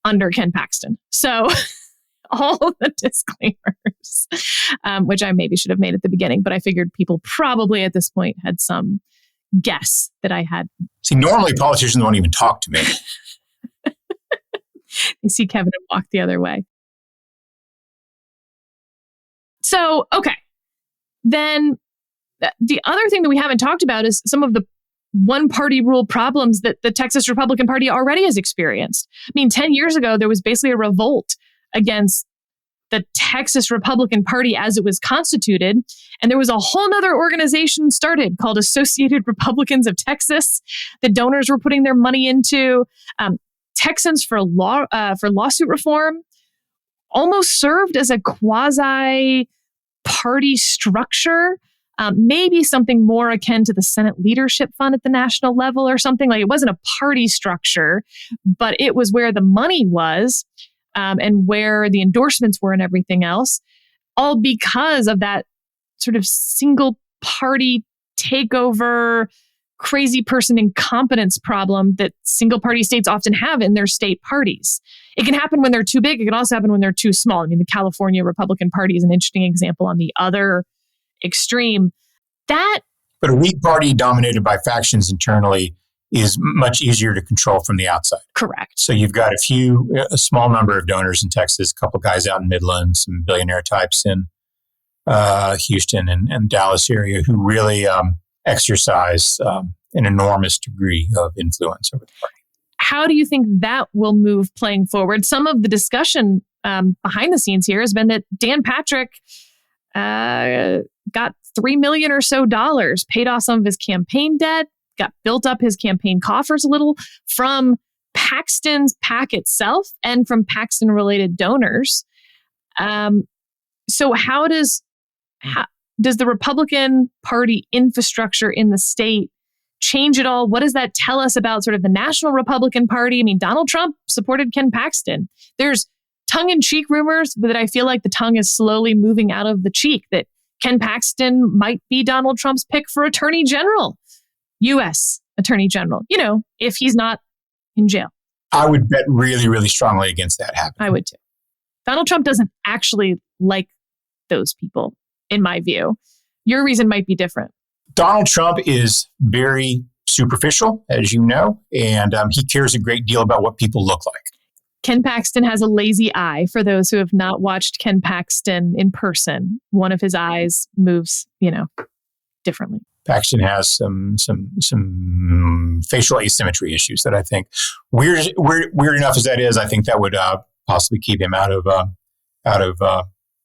under Ken Paxton. So all the disclaimers, which I maybe should have made at the beginning, but I figured people probably at this point had some guess that I had. See, normally politicians won't even talk to me. You see Kevin walk the other way. So, okay. Then the other thing that we haven't talked about is some of the one-party rule problems that the Texas Republican Party already has experienced. I mean, 10 years ago, there was basically a revolt against the Texas Republican Party as it was constituted. And there was a whole nother organization started called Associated Republicans of Texas that donors were putting their money into. Texans for lawsuit reform almost served as a quasi-party structure, maybe something more akin to the Senate Leadership Fund at the national level or something. Like, it wasn't a party structure, but it was where the money was. And where the endorsements were and everything else, all because of that sort of single party takeover, crazy person incompetence problem that single party states often have in their state parties. It can happen when they're too big. It can also happen when they're too small. I mean, the California Republican Party is an interesting example on the other extreme. But a weak party dominated by factions internally is much easier to control from the outside. Correct. So you've got a small number of donors in Texas, a couple guys out in Midland, some billionaire types in Houston and Dallas area who really exercise an enormous degree of influence over the party. How do you think that will move playing forward? Some of the discussion behind the scenes here has been that Dan Patrick got $3 million or so, paid off some of his campaign debt, got built up his campaign coffers a little from Paxton's PAC itself and from Paxton-related donors. So how does the Republican Party infrastructure in the state change at all? What does that tell us about sort of the national Republican Party? I mean, Donald Trump supported Ken Paxton. There's tongue-in-cheek rumors that I feel like the tongue is slowly moving out of the cheek, that Ken Paxton might be Donald Trump's pick for Attorney General, U.S. Attorney General, if he's not in jail. I would bet really, really strongly against that happening. I would too. Donald Trump doesn't actually like those people, in my view. Your reason might be different. Donald Trump is very superficial, as you know, and he cares a great deal about what people look like. Ken Paxton has a lazy eye. For those who have not watched Ken Paxton in person, one of his eyes moves, differently. Paxton has some facial asymmetry issues that I think, weird enough as that is, I think that would possibly keep him out of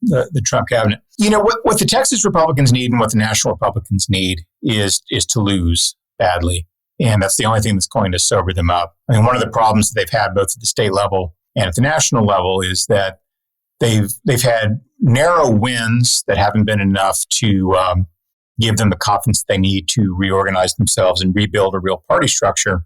the Trump cabinet. What the Texas Republicans need and what the national Republicans need is to lose badly. And that's the only thing that's going to sober them up. I mean, one of the problems that they've had both at the state level and at the national level is that they've had narrow wins that haven't been enough to give them the confidence they need to reorganize themselves and rebuild a real party structure.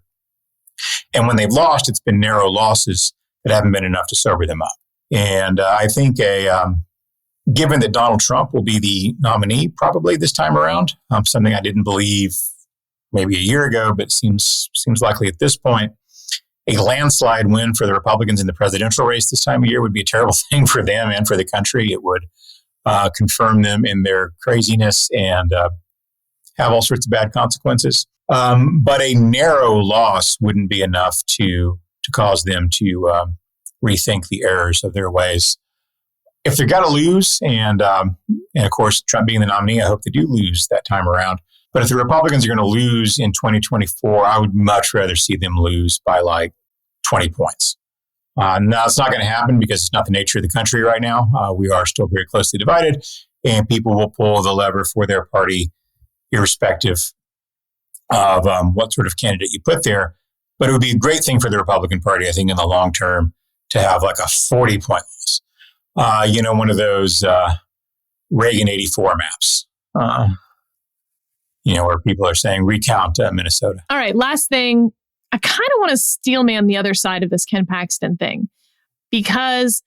And when they've lost, it's been narrow losses that haven't been enough to sober them up. And I think given that Donald Trump will be the nominee probably this time around, something I didn't believe maybe a year ago, but seems likely at this point, a landslide win for the Republicans in the presidential race this time of year would be a terrible thing for them and for the country. It would confirm them in their craziness and have all sorts of bad consequences. But a narrow loss wouldn't be enough to cause them to rethink the errors of their ways. If they're got to lose, and of course, Trump being the nominee, I hope they do lose that time around. But if the Republicans are going to lose in 2024, I would much rather see them lose by like 20 points. Now, it's not going to happen because it's not the nature of the country right now. We are still very closely divided, and people will pull the lever for their party irrespective of what sort of candidate you put there. But it would be a great thing for the Republican Party, I think, in the long term, to have like a 40-point loss. One of those Reagan 84 maps, where people are saying, recount Minnesota. All right, last thing. I kind of want to steel man the other side of this Ken Paxton thing because,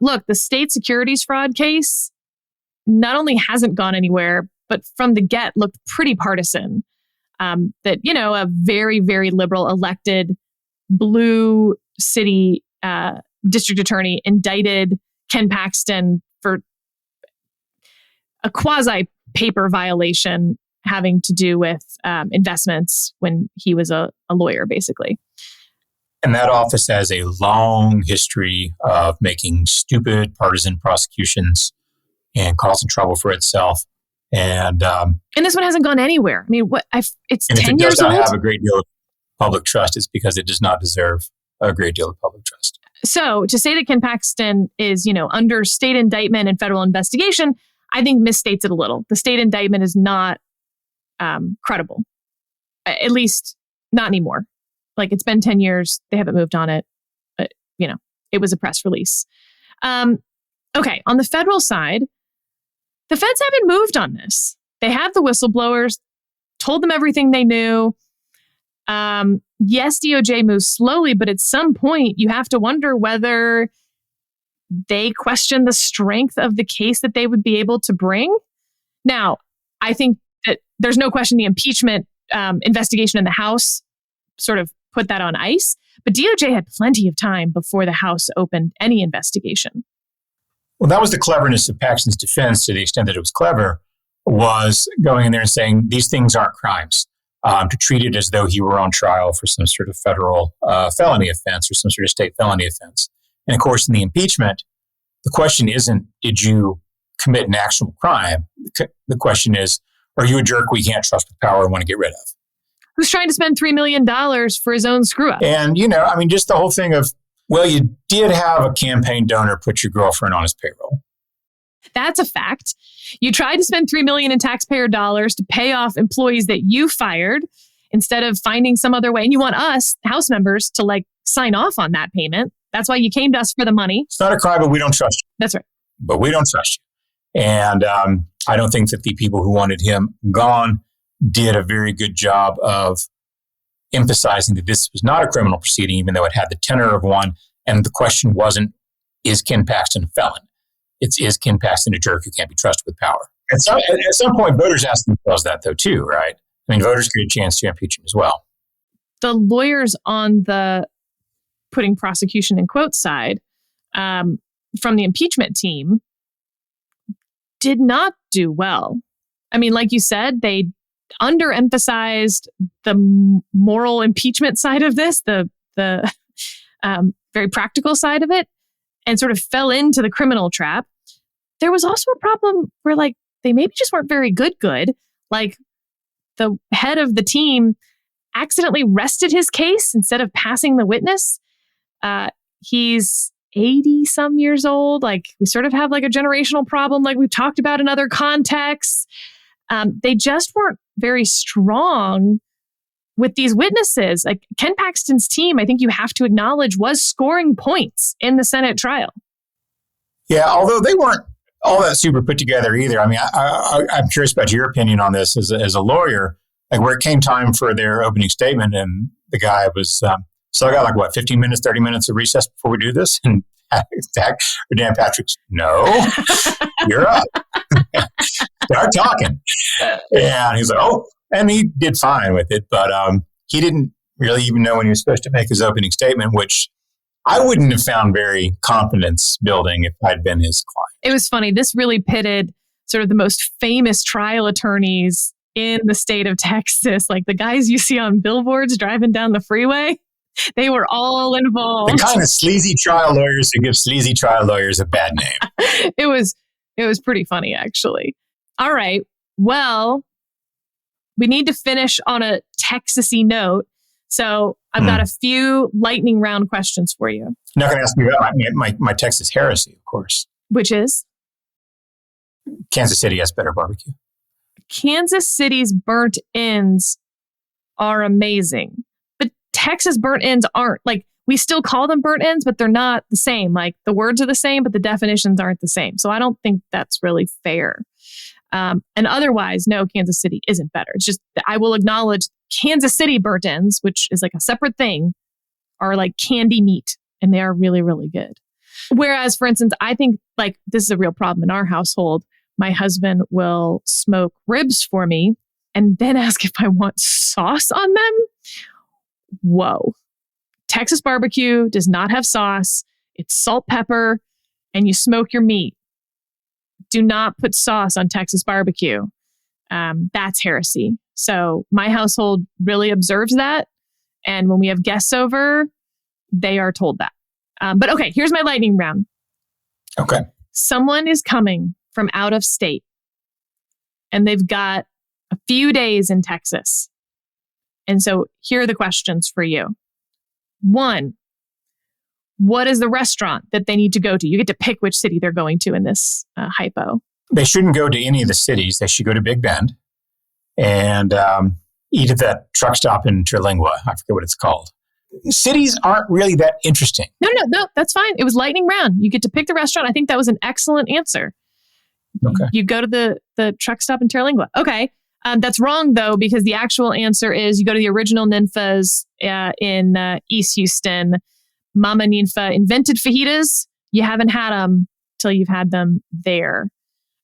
look, the state securities fraud case not only hasn't gone anywhere, but from the get looked pretty partisan. That, a very, very liberal elected blue city district attorney indicted Ken Paxton for a quasi-paper violation having to do with investments when he was a lawyer, basically. And that office has a long history of making stupid partisan prosecutions and causing trouble for itself. And this one hasn't gone anywhere. I mean, it's 10 years old? And if it does not have a great deal of public trust, it's because it does not deserve a great deal of public trust. So to say that Ken Paxton is, under state indictment and federal investigation, I think misstates it a little. The state indictment is not credible, at least not anymore. Like, it's been 10 years. They haven't moved on it. But, it was a press release. Okay. On the federal side, the feds haven't moved on this. They have the whistleblowers, told them everything they knew. Yes, DOJ moves slowly, but at some point you have to wonder whether they question the strength of the case that they would be able to bring. Now, I think that there's no question the impeachment investigation in the House sort of put that on ice, but DOJ had plenty of time before the House opened any investigation. Well, that was the cleverness of Paxton's defense, to the extent that it was clever, was going in there and saying these things aren't crimes. To treat it as though he were on trial for some sort of federal felony offense or some sort of state felony offense. And of course, in the impeachment, the question isn't, did you commit an actual crime? The question is, are you a jerk we can't trust with power and want to get rid of? Who's trying to spend $3 million for his own screw up? And, just the whole thing of, well, you did have a campaign donor put your girlfriend on his payroll. That's a fact. You tried to spend $3 million in taxpayer dollars to pay off employees that you fired instead of finding some other way. And you want us, House members, to like sign off on that payment. That's why you came to us for the money. It's not a crime, but we don't trust you. That's right. But we don't trust you. And I don't think that the people who wanted him gone did a very good job of emphasizing that this was not a criminal proceeding, even though it had the tenor of one. And the question wasn't, is Ken Paxton a felon? It's, is Ken Paxton a jerk who can't be trusted with power? At some point, voters ask themselves that, though, too, right? I mean, voters get a chance to impeach him as well. The lawyers on the putting prosecution in quotes side from the impeachment team did not do well. I mean, like you said, they underemphasized the moral impeachment side of this, the very practical side of it, and sort of fell into the criminal trap. There was also a problem where like they maybe just weren't very good. Like the head of the team accidentally rested his case instead of passing the witness. He's 80 some years old. Like we sort of have like a generational problem, like we've talked about in other contexts. They just weren't very strong with these witnesses. Like Ken Paxton's team, I think you have to acknowledge, was scoring points in the Senate trial. Yeah, although they weren't all that super put together either. I mean, I'm curious about your opinion on this as a lawyer. Like where it came time for their opening statement, and the guy was, so I got like, 15 minutes, 30 minutes of recess before we do this? And Dan Patrick's, no, you're up. Start talking. And he's like, oh, and he did fine with it, but he didn't really even know when he was supposed to make his opening statement, which I wouldn't have found very confidence building if I'd been his client. It was funny. This really pitted sort of the most famous trial attorneys in the state of Texas, like the guys you see on billboards driving down the freeway. They were all involved. The kind of sleazy trial lawyers who give sleazy trial lawyers a bad name. It was pretty funny, actually. All right. Well, we need to finish on a Texas-y note. So I've got a few lightning round questions for you. I'm not going to ask you about my Texas heresy, of course. Which is? Kansas City has better barbecue. Kansas City's burnt ends are amazing. But Texas burnt ends aren't. Like, we still call them burnt ends, but they're not the same. Like, the words are the same, but the definitions aren't the same. So I don't think that's really fair. And otherwise, no, Kansas City isn't better. It's just, I will acknowledge Kansas City burnt ends, which is like a separate thing, are like candy meat, and they are really, really good. Whereas, for instance, I think like this is a real problem in our household. My husband will smoke ribs for me and then ask if I want sauce on them. Whoa. Texas barbecue does not have sauce. It's salt, pepper, and you smoke your meat. Do not put sauce on Texas barbecue. That's heresy. So my household really observes that. And when we have guests over, they are told that. But okay, here's my lightning round. Okay. Someone is coming from out of state and they've got a few days in Texas. And so here are the questions for you. 1, what is the restaurant that they need to go to? You get to pick which city they're going to in this hypo. They shouldn't go to any of the cities. They should go to Big Bend and eat at that truck stop in Terlingua. I forget what it's called. Cities aren't really that interesting. No, that's fine. It was lightning round. You get to pick the restaurant. I think that was an excellent answer. Okay. You go to the truck stop in Terlingua. Okay. That's wrong, though, because the actual answer is you go to the original Ninfa's in East Houston. Mama Ninfa invented fajitas. You haven't had them till you've had them there.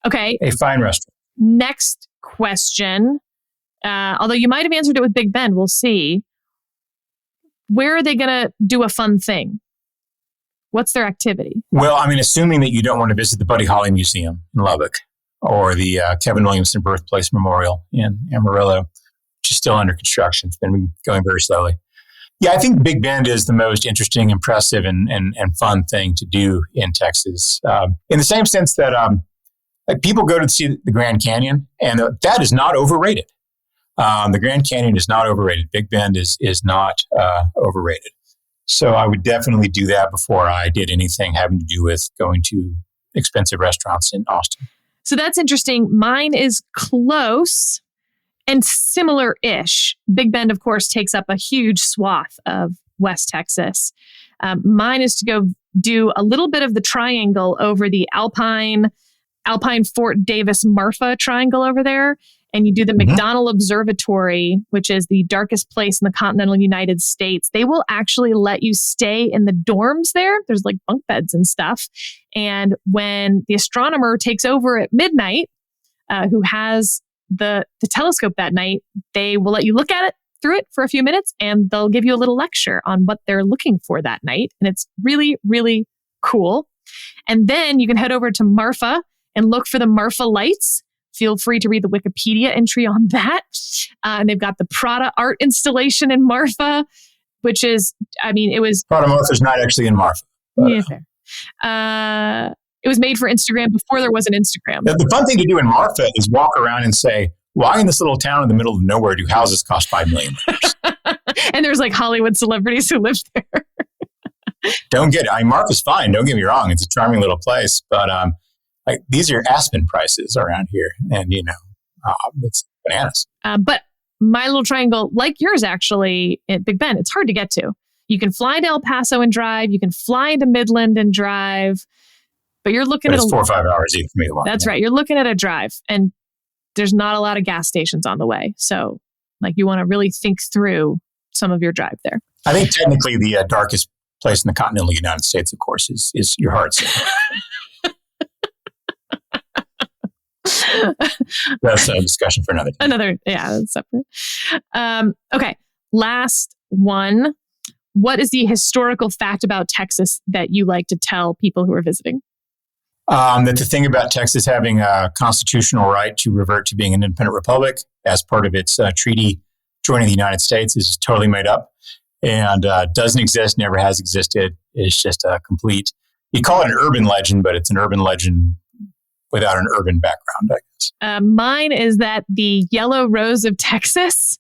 Okay. A fine restaurant. Next question. Although you might have answered it with Big Bend. We'll see. Where are they going to do a fun thing? What's their activity? Well, I mean, assuming that you don't want to visit the Buddy Holly Museum in Lubbock or the Kevin Williamson Birthplace Memorial in Amarillo, which is still under construction. It's been going very slowly. Yeah, I think Big Bend is the most interesting, impressive, and fun thing to do in Texas. In the same sense that like people go to see the Grand Canyon, and that is not overrated. The Grand Canyon is not overrated. Big Bend is not overrated. So I would definitely do that before I did anything having to do with going to expensive restaurants in Austin. So that's interesting. Mine is close. And similar-ish, Big Bend, of course, takes up a huge swath of West Texas. Mine is to go do a little bit of the triangle over the Alpine Fort Davis Marfa triangle over there. And you do the McDonnell Observatory, which is the darkest place in the continental United States. They will actually let you stay in the dorms there. There's like bunk beds and stuff. And when the astronomer takes over at midnight, who has the telescope that night, they will let you look at it through it for a few minutes, and they'll give you a little lecture on what they're looking for that night. And it's really, really cool. And then you can head over to Marfa and look for the Marfa lights. Feel free to read the Wikipedia entry on that. And they've got the Prada art installation in Marfa, which is, it was... Prada Marfa is not actually in Marfa. Yeah, fair. It was made for Instagram before there was an Instagram. The fun thing to do in Marfa is walk around and say, why in this little town in the middle of nowhere do houses cost $5 million? And there's like Hollywood celebrities who live there. Marfa's fine. Don't get me wrong. It's a charming little place. But these are Aspen prices around here. And, it's bananas. But my little triangle, like yours actually, at Big Bend, it's hard to get to. You can fly to El Paso and drive. You can fly into Midland and drive. But you're looking at it's 4 or 5 hours even for me to walk. That's right. You're looking at a drive, and there's not a lot of gas stations on the way. So, you want to really think through some of your drive there. I think technically the darkest place in the continental United States, of course, is your heart center. That's a discussion for another time. That's separate. Okay, last one. What is the historical fact about Texas that you like to tell people who are visiting? That the thing about Texas having a constitutional right to revert to being an independent republic as part of its treaty joining the United States is totally made up and doesn't exist, never has existed. It's just a complete, you call it an urban legend, but it's an urban legend without an urban background, I guess. Mine is that the Yellow Rose of Texas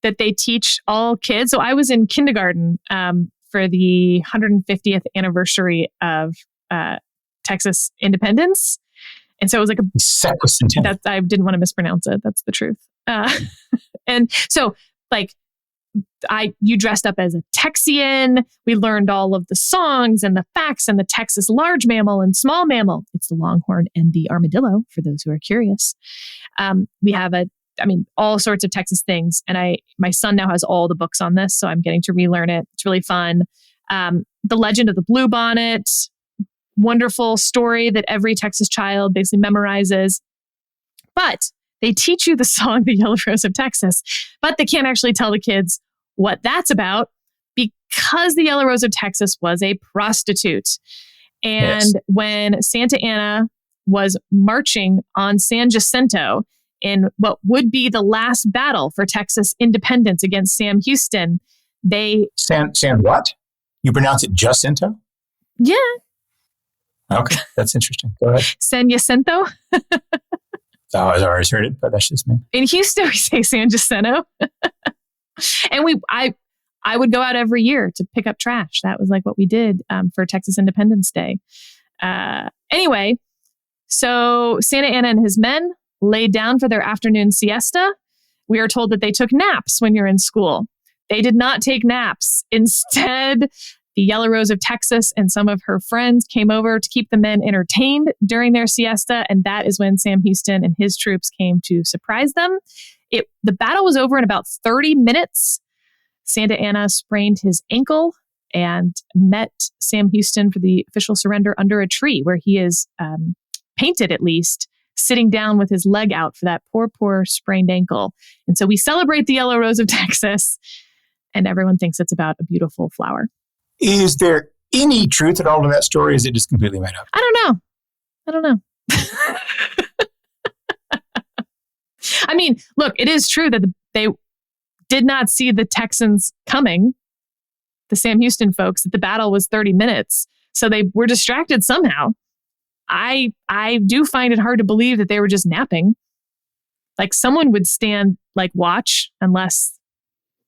that they teach all kids. So I was in kindergarten for the 150th anniversary of Texas independence. And so it was like I didn't want to mispronounce it. That's the truth. And so you dressed up as a Texian. We learned all of the songs and the facts and the Texas large mammal and small mammal. It's the longhorn and the armadillo, for those who are curious. We have all sorts of Texas things. And my son now has all the books on this, so I'm getting to relearn it. It's really fun. The Legend of the Bluebonnet, wonderful story that every Texas child basically memorizes. But they teach you the song, The Yellow Rose of Texas, but they can't actually tell the kids what that's about because the Yellow Rose of Texas was a prostitute. And when Santa Anna was marching on San Jacinto in what would be the last battle for Texas independence against Sam Houston, San what? You pronounce it Jacinto? Yeah. Okay, that's interesting. Go ahead. San Jacinto. I've always heard it, but that's just me. In Houston, we say San Jacinto. And I would go out every year to pick up trash. That was like what we did for Texas Independence Day. Anyway, so Santa Anna and his men laid down for their afternoon siesta. We are told that they took naps when you're in school. They did not take naps. Instead, the Yellow Rose of Texas and some of her friends came over to keep the men entertained during their siesta. And that is when Sam Houston and his troops came to surprise them. The battle was over in about 30 minutes. Santa Anna sprained his ankle and met Sam Houston for the official surrender under a tree where he is painted, at least, sitting down with his leg out for that poor sprained ankle. And so we celebrate the Yellow Rose of Texas, and everyone thinks it's about a beautiful flower. Is there any truth at all to that story? Or is it just completely made up? I don't know. I mean, look, it is true that they did not see the Texans coming, the Sam Houston folks, that the battle was 30 minutes. So they were distracted somehow. I do find it hard to believe that they were just napping. Like someone would stand watch unless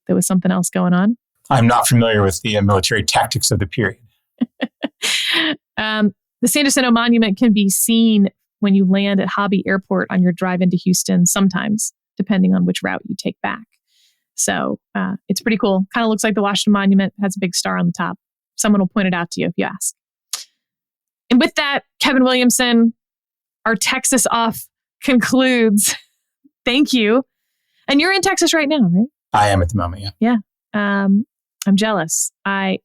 there was something else going on. I'm not familiar with the military tactics of the period. The San Jacinto Monument can be seen when you land at Hobby Airport on your drive into Houston sometimes. depending on which route you take back. So it's pretty cool. Kind of looks like the Washington Monument, has a big star on the top. Someone will point it out to you if you ask. And with that, Kevin Williamson, our Texas off concludes. Thank you. And you're in Texas right now, right? I am at the moment, yeah. Yeah. I'm jealous. My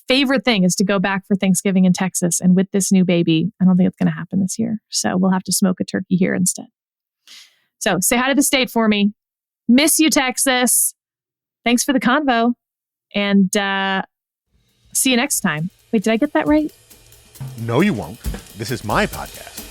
favorite thing is to go back for Thanksgiving in Texas. And with this new baby, I don't think it's going to happen this year. So we'll have to smoke a turkey here instead. So say hi to the state for me. Miss you, Texas. Thanks for the convo. And see you next time. Wait, did I get that right? No, you won't. This is my podcast.